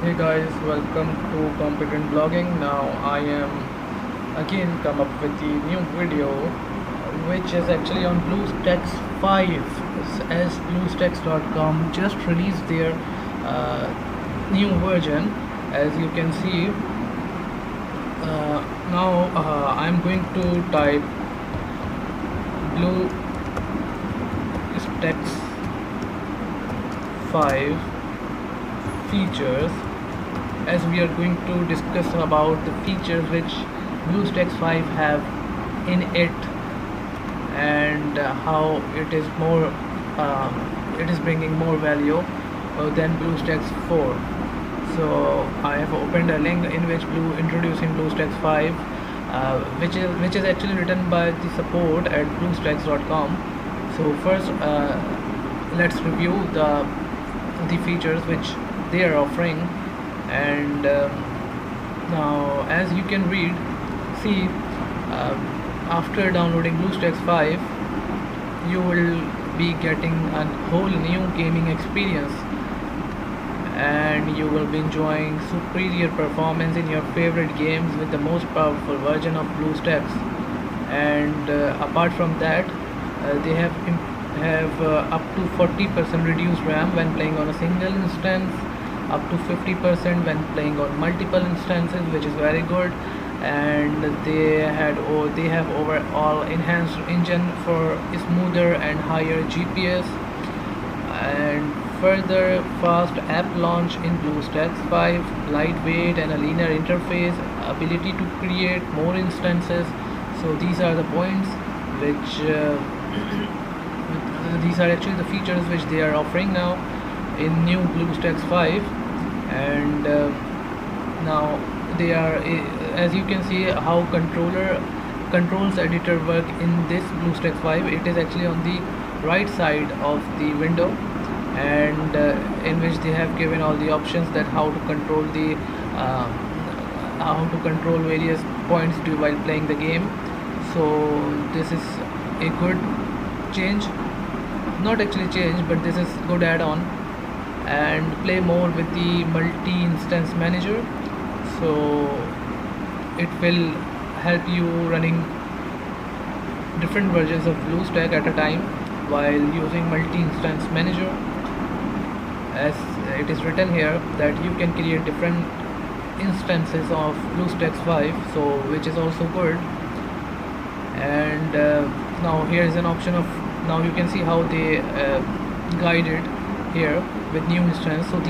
Hey guys, welcome to Competent Blogging. Now I am again come up with the new video which is actually on BlueStacks 5 as BlueStacks.com just released their new version. As you can see, now I'm going to type BlueStacks 5 features, as we are going to discuss about the features which BlueStacks 5 have in it, and how it is bringing more value than BlueStacks 4. So I have opened a link in which introducing BlueStacks 5, which is actually written by the support at BlueStacks.com. So first, let's review the features which they are offering. And now, as you can read, see, after downloading BlueStacks 5, you will be getting a whole new gaming experience, and you will be enjoying superior performance in your favorite games with the most powerful version of BlueStacks. And apart from that, they have up to 40% reduced RAM when playing on a single instance, up to 50% when playing on multiple instances, which is very good. And they have overall enhanced engine for smoother and higher GPS, and further fast app launch in BlueStacks 5, lightweight and a linear interface, ability to create more instances. So these are the points which these are actually the features which they are offering now in new BlueStacks 5. And now they are, as you can see, how controls editor work in this BlueStacks 5. It is actually on the right side of the window, and in which they have given all the options that how to control various points while playing the game. So this is a good change, not actually change, but this is good add-on. And play more with the multi-instance manager, so it will help you running different versions of BlueStack at a time while using multi-instance manager. As it is written here that you can create different instances of BlueStacks 5, so which is also good. And now here is an option of, now you can see how they guided here with new instance. So